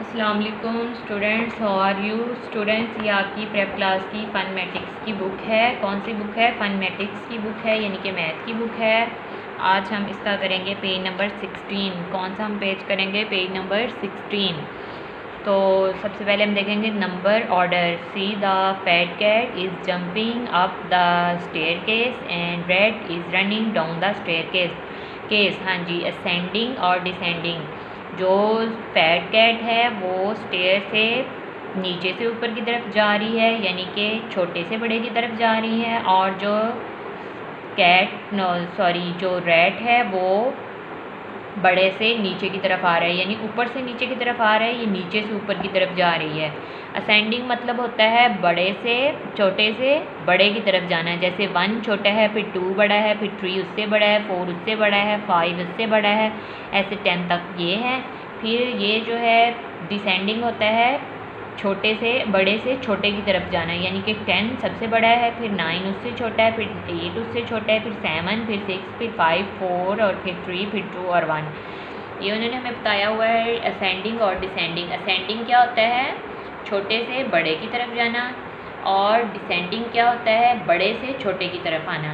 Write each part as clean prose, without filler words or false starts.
अस्सलाम वालेकुम students, how are you students. ये आपकी प्रेप क्लास की फनमेटिक्स की बुक है। कौन सी बुक है? फनमेटिक्स की बुक है, यानी कि मैथ की बुक है। आज हम इसका करेंगे पेज नंबर 16। कौन सा हम पेज करेंगे? Page number 16। तो सबसे पहले हम देखेंगे number order. See the fat cat is jumping up the staircase and red is running down the staircase. हाँ जी, असेंडिंग और डिसेंडिंग। जो फैट कैट है वो स्टेयर से नीचे से ऊपर की तरफ जा रही है, यानी कि छोटे से बड़े की तरफ जा रही है, और जो जो रैट है वो बड़े से नीचे की तरफ आ रहा है, यानी ऊपर से नीचे की तरफ आ रहा है, ये नीचे से ऊपर की तरफ जा रही है। असेंडिंग मतलब होता है बड़े से छोटे से बड़े की तरफ जाना है। जैसे 1 छोटा है, फिर 2 बड़ा है, फिर 3 उससे बड़ा है, 4 उससे बड़ा है, 5 उससे बड़ा है, ऐसे 10 तक ये है। फिर ये जो है डिसेंडिंग होता है छोटे से बड़े से छोटे की तरफ जाना है, यानी कि 10 सबसे बड़ा है, फिर 9 उससे छोटा है, फिर 8 उससे छोटा है, फिर 7, फिर 6, फिर 5, 4 और फिर 3, फिर 2 और 1। ये उन्होंने हमें बताया हुआ है असेंडिंग और डिसेंडिंग। असेंडिंग क्या होता है? छोटे से बड़े की तरफ जाना, और डिसेंडिंग क्या होता है? बड़े से छोटे की तरफ आना।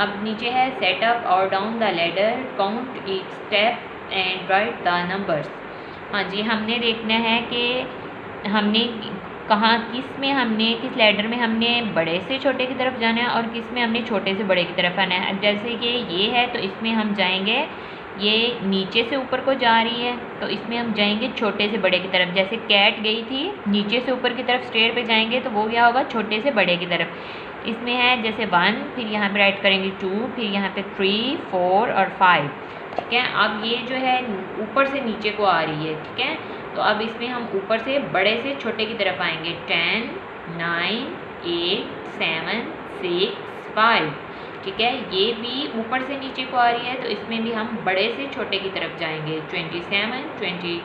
अब नीचे है सेट अप और down the ladder, count each step and right the numbers. हाँ जी, हमने देखना है कि हमने कहाँ किस लैडर में हमने बड़े से छोटे की तरफ जाना है और किस में हमने छोटे से बड़े की तरफ आना है। जैसे कि ये है तो इसमें हम जाएंगे, ये नीचे से ऊपर को जा रही है तो इसमें हम जाएंगे छोटे से बड़े की तरफ। जैसे कैट गई थी नीचे से ऊपर की तरफ, स्टेयर पे जाएंगे तो वो क्या होगा? छोटे से बड़े की तरफ। इसमें है जैसे 1, फिर यहाँ पे राइट करेंगे 2, फिर यहाँ पे 3, 4 और 5। ठीक है, अब ये जो है ऊपर से नीचे को आ रही है। ठीक है, तो अब इसमें हम ऊपर से बड़े से छोटे की तरफ आएंगे। 10, 9, 8, 7, 6, 5। ठीक है, ये भी ऊपर से नीचे को आ रही है तो इसमें भी हम बड़े से छोटे की तरफ जाएंगे। 27, 26,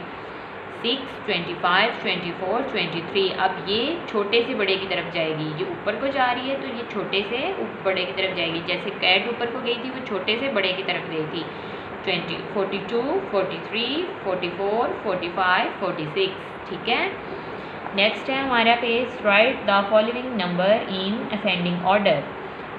25, 24, 23। अब ये छोटे से बड़े की तरफ जाएगी। ये ऊपर को जा रही है तो ये छोटे से बड़े की तरफ जाएगी। जैसे कैट ऊपर को गई थी वो छोटे से बड़े की तरफ गई थी। 42, 43, 44, 45, 46। ठीक है, नेक्स्ट है हमारा page. Right the following number in ascending order.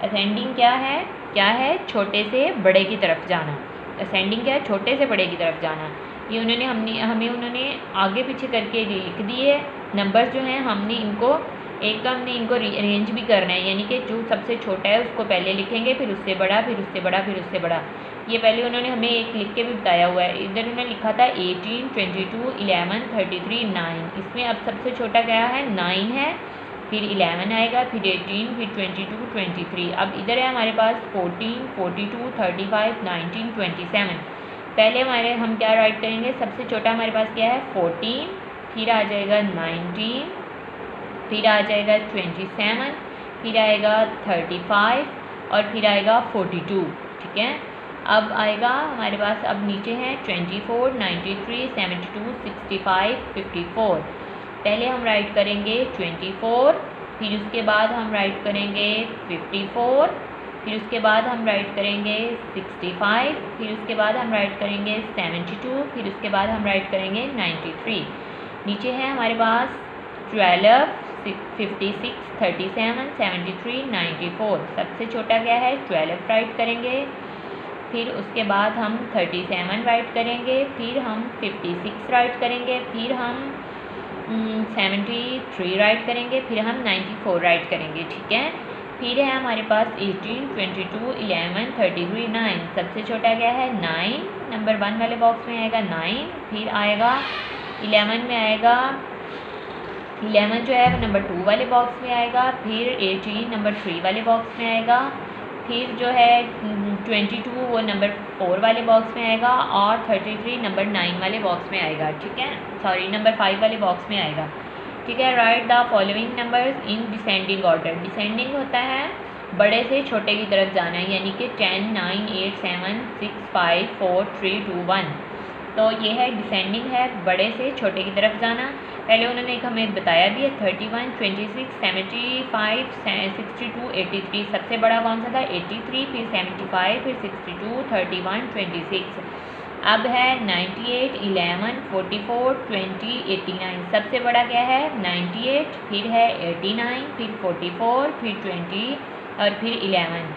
Ascending क्या है? छोटे से बड़े की तरफ जाना। असेंडिंग क्या है? छोटे से बड़े की तरफ जाना। ये हमें उन्होंने आगे पीछे करके लिख दिए नंबर्स जो हैं। हमने इनको अरेंज भी करना है, यानी कि जो सबसे छोटा है उसको पहले लिखेंगे, फिर उससे बड़ा, फिर उससे बड़ा, फिर उससे बड़ा। ये पहले उन्होंने हमें एक लिख के भी बताया हुआ है। इधर उन्होंने लिखा था 18, 22, 11, 33, 9। इसमें अब सबसे छोटा क्या है? 9 है, फिर 11 आएगा, फिर 18, फिर 22, 23। अब इधर है हमारे पास 14, 42, 35, 19, 27। पहले हम क्या राइट करेंगे? सबसे छोटा हमारे पास क्या है? 14, फिर आ जाएगा 19, फिर आ जाएगा 27, फिर आएगा 35 और फिर आएगा 42। ठीक है, अब आएगा हमारे पास, अब नीचे हैं 24, 93, 72, 65, 54। पहले हम राइट करेंगे 24, फिर उसके बाद हम राइट करेंगे 54, फिर उसके बाद हम राइट करेंगे 65, फिर उसके बाद हम राइट करेंगे 72, फिर उसके बाद हम राइट करेंगे 93। नीचे है हमारे पास 12, 56, 37, 73, 94। सबसे छोटा क्या है? 12 राइट करेंगे, फिर उसके बाद हम 37 राइट करेंगे, फिर हम 56 राइट करेंगे, फिर हम 73 राइट करेंगे, फिर हम 94 राइट करेंगे। ठीक है, फिर है हमारे पास 18, 22, 11, 33, 9। सबसे छोटा क्या है? 9, नंबर 1 वाले बॉक्स में आएगा 9, फिर आएगा 11 में आएगा 11 जो है वो नंबर 2 वाले बॉक्स में आएगा, फिर 18 नंबर 3 वाले बॉक्स में आएगा, फिर जो है 22 वो नंबर 4 वाले बॉक्स में आएगा, और 33 नंबर 9 वाले बॉक्स में आएगा। ठीक है, सॉरी नंबर 5 वाले बॉक्स में आएगा। ठीक है, right the following numbers in descending order. Descending होता है बड़े से छोटे की तरफ जाना, यानी कि 10, 9, 8, 7, 6, 5, 4, 3, 2, 1। तो ये है डिसेंडिंग, है बड़े से छोटे की तरफ जाना। पहले उन्होंने एक हमें बताया भी है 31, 26, 75, 62, 83। सबसे बड़ा कौन सा था? 83, फिर 75, फिर 62, 31, 26। अब है 98, 11, 44, 20, 89। सबसे बड़ा क्या है 98, फिर है 89, फिर 44, फिर 20 और फिर 11।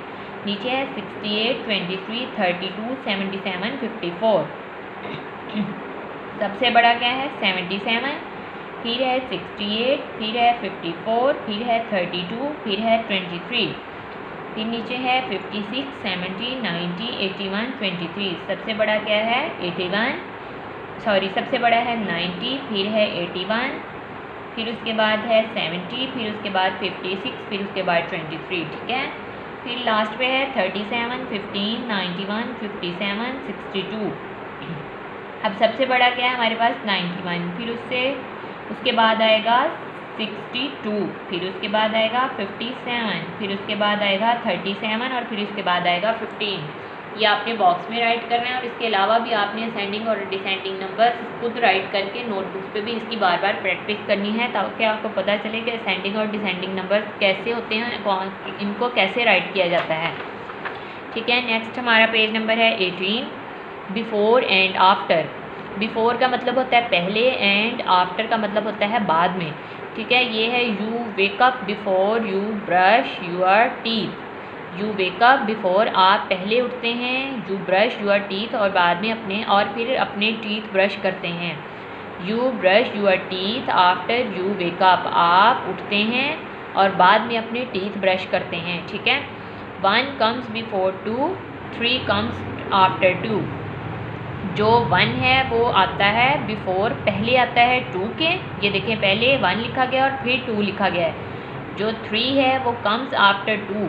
नीचे है 68, 23, 32, 77, 54। सबसे बड़ा क्या है 77, फिर है 68, फिर है 54, फिर है 32, फिर है 23। फिर नीचे है 56, 70, 90, 81, 23। सबसे बड़ा क्या है 81, सॉरी सबसे बड़ा है 90, फिर है 81, फिर उसके बाद है 70, फिर उसके बाद 56, फिर उसके बाद 23। ठीक है, फिर लास्ट पे है 37, 15, 91, 57, 62। अब सबसे बड़ा क्या है हमारे पास 91, फिर उसके बाद आएगा 62, फिर उसके बाद आएगा 57, फिर उसके बाद आएगा 37 और फिर उसके बाद आएगा 15। ये आपने बॉक्स में राइट करना है और इसके अलावा भी आपने असेंडिंग और डिसेंडिंग नंबर खुद राइट करके नोटबुक पे भी इसकी बार बार प्रैक्टिस करनी है, ताकि आपको पता चले कि असेंडिंग और डिसेंडिंग नंबर कैसे होते हैं, इनको कैसे राइट किया जाता है। ठीक है, नेक्स्ट हमारा पेज नंबर है 18, बिफोर एंड आफ्टर। बिफोर का मतलब होता है पहले, एंड आफ्टर का मतलब होता है बाद में। ठीक है, ये है you wake up before you brush your teeth. You wake up before आप पहले उठते हैं, यू ब्रश यूर टीथ और बाद में फिर अपने टीथ ब्रश करते हैं। You brush your teeth after you wake up, आप उठते हैं और बाद में अपने टीथ ब्रश करते हैं। ठीक है, 1 comes before 2, 3 comes after 2। जो 1 है वो आता है बिफोर, पहले आता है 2 के। ये देखें पहले 1 लिखा गया और फिर 2 लिखा गया है। जो 3 है वो कम्स आफ्टर 2।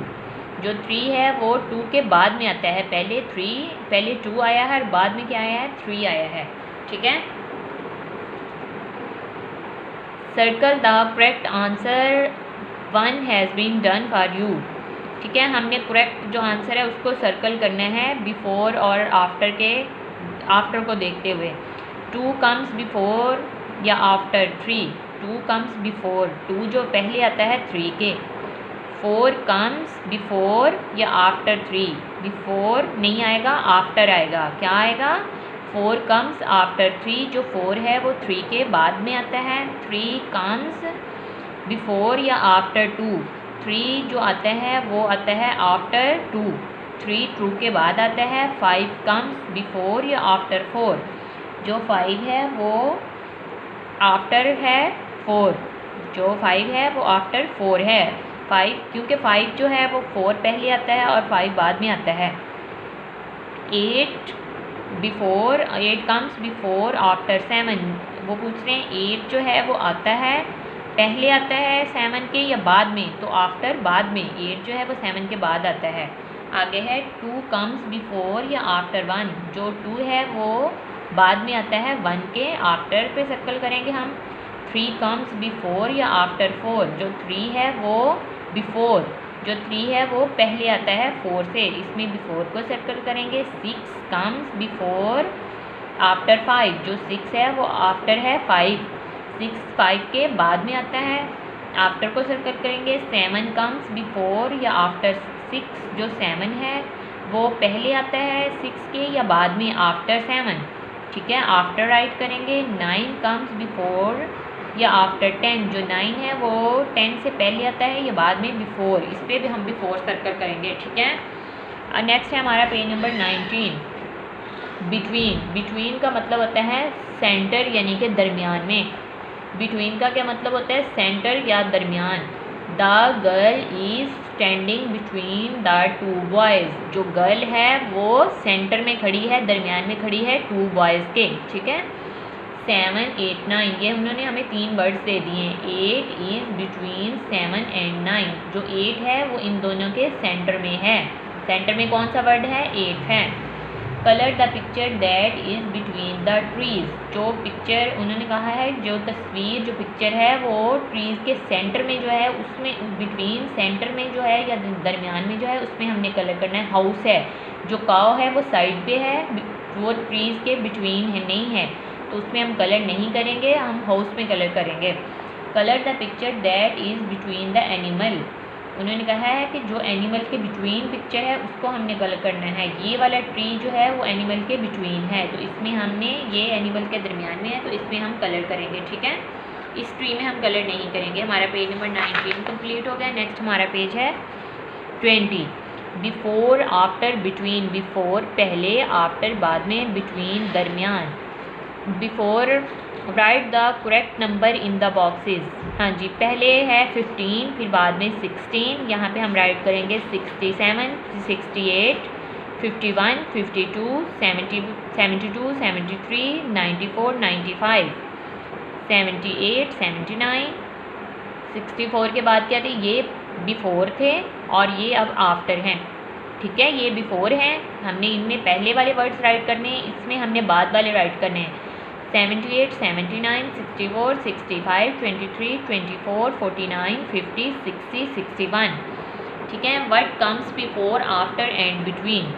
जो 3 है वो 2 के बाद में आता है। पहले 2 आया है और बाद में क्या आया है 3 आया है। ठीक है, circle the correct answer 1 has been done for you. ठीक है, हमने करेक्ट जो आंसर है उसको सर्कल करना है बिफोर और आफ्टर को देखते हुए। 2 कम्स बिफोर या आफ्टर 3। 2 कम्स बिफोर, 2 जो पहले आता है 3 के। 4 कम्स बिफोर या आफ्टर 3। बिफोर नहीं आएगा, आफ्टर आएगा। क्या आएगा 4 कम्स आफ्टर 3। जो 4 है वो 3 के बाद में आता है। 3 कम्स बिफोर या आफ्टर 2। 3 जो आता है वो आता है आफ्टर 2। 3 2 के बाद आता है। 5 कम्स बिफोर या आफ्टर 4। जो 5 है वो आफ्टर है 4। जो 5 है वो आफ्टर 4 है। 5 क्योंकि 5 जो है वो 4 पहले आता है और 5 बाद में आता है। 8 कम्स बिफोर आफ्टर 7। वो पूछ रहे हैं 8 जो है वो आता है पहले आता है 7 के या बाद में, तो आफ्टर बाद में। 8 जो है वो 7 के बाद आता है। आगे है 2 कम्स बिफोर या आफ्टर 1। जो 2 है वो बाद में आता है 1 के, आफ्टर पे सर्कल करेंगे हम। 3 कम्स बिफोर या आफ्टर 4। जो 3 है वो बिफोर, जो 3 है वो पहले आता है 4 से, इसमें बिफोर को सर्कल करेंगे। 6 कम्स बिफोर आफ्टर 5। जो 6 है वो आफ्टर है 5। 6 5 के बाद में आता है, आफ्टर को सर्कल करेंगे। 7 कम्स बिफोर या आफ्टर 6। जो 7 है वो पहले आता है 6 के या बाद में, आफ्टर 7। ठीक है, आफ्टर राइट करेंगे। 9 कम्स बिफोर या आफ्टर 10। जो 9 है वो 10 से पहले आता है या बाद में, बिफोर। इस पर भी हम बिफोर सर्कल करेंगे। ठीक है, नेक्स्ट है हमारा पेज नंबर 19, बिटवीन। बिटवीन का मतलब होता है सेंटर यानी कि दरमियान में। बिटवीन का क्या मतलब होता है सेंटर या दरमियान। The girl is standing between the 2 boys. जो गर्ल है वो सेंटर में खड़ी है, दरमियान में खड़ी है 2 बॉयज़ के। ठीक है, 7 8 9 ये उन्होंने हमें 3 वर्ड्स दे दिए। 8 इज़ बिटवीन 7 एंड 9। जो 8 है वो इन दोनों के सेंटर में है। सेंटर में कौन सा वर्ड है 8 है। Colour the picture that is between the trees. जो पिक्चर उन्होंने कहा है, जो तस्वीर जो पिक्चर है वो ट्रीज़ के सेंटर में जो है उसमें, बिटवीन सेंटर में जो है या दरमियान में जो है उसमें हमने कलर करना है। हाउस है, जो काव है वो साइड पे है, वो ट्रीज़ के बिटवीन है नहीं है, तो उसमें हम कलर नहीं करेंगे, हम हाउस में कलर करेंगे। Colour the picture that is between the animal. उन्होंने कहा है कि जो एनिमल के बिटवीन पिक्चर है उसको हमने कलर करना है। ये वाला ट्री जो है वो एनिमल के बिटवीन है, तो इसमें हमने, ये एनिमल के दरमियान में है, तो इसमें हम कलर करेंगे, ठीक है। इस ट्री में हम कलर नहीं करेंगे। हमारा पेज नंबर 19 कंप्लीट हो गया। नेक्स्ट हमारा पेज है 20। Before, after, between. बिफोर पहले, आफ्टर बाद में, बिटवीन दरमियान। Before right the correct number in the boxes. हाँ जी, पहले है 15, फिर बाद में 16। यहाँ पे हम राइट करेंगे 67, 68, 51, 52, 70, 72, 73, 94, 95, 78, 79, 64 के बाद क्या थे, ये बिफोर थे और ये अब आफ्टर हैं, ठीक है। ये बिफोर हैं, हमने इनमें पहले वाले वर्ड्स राइट करने हैं, इसमें हमने बाद वाले राइट करने हैं। 78, 79, 64, 65, 23, 24, 49, 50, 60, 61, ठीक है। What comes before, after and between.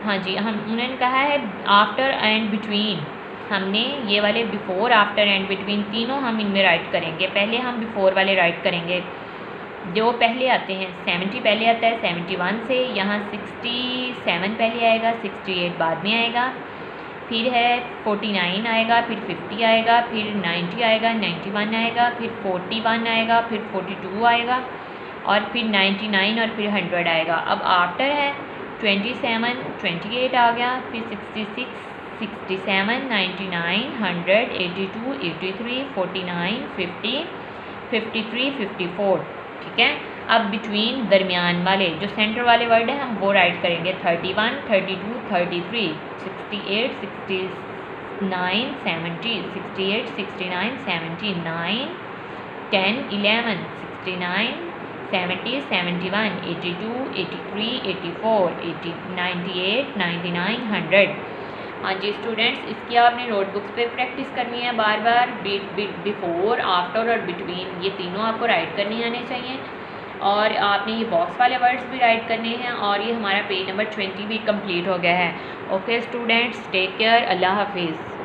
हाँ जी, हम उन्होंने कहा है आफ्टर एंड बिटवीन, हमने ये वाले बिफोर, आफ्टर एंड बिटवीन तीनों हम इनमें राइट करेंगे। पहले हम बिफोर वाले राइट करेंगे, जो पहले आते हैं। 70 पहले आता है 71 से, यहाँ 67 पहले आएगा, 68 बाद में आएगा, फिर है 49 आएगा, फिर 50 आएगा, फिर 90 आएगा, 91 आएगा, फिर 41 आएगा, फिर 42 आएगा और फिर 99 और फिर 100 आएगा। अब आफ्टर है 27, 28 आ गया, फिर 66, 67, 99, 100, 82, 83, 49, 50, 53, 54, ठीक है। अब बिटवीन दरमियान वाले जो सेंटर वाले वर्ड हैं हम वो राइट करेंगे। 31, 32, 33, 68, 69, 70, 68, 69, 79, 10, 11, 69, 70, 71, 82, 83, 84, 80, 98, 99, 100। हाँ जी स्टूडेंट्स, इसकी आपने नोटबुक्स पे प्रैक्टिस करनी है बार बार। बिफोर, आफ्टर और बिटवीन, ये तीनों आपको राइट करने आने चाहिए और आपने ये बॉक्स वाले वर्ड्स भी राइट करने हैं। और ये हमारा पेज नंबर 20 भी कंप्लीट हो गया है। ओके स्टूडेंट्स, टेक केयर, अल्लाह हाफिज़।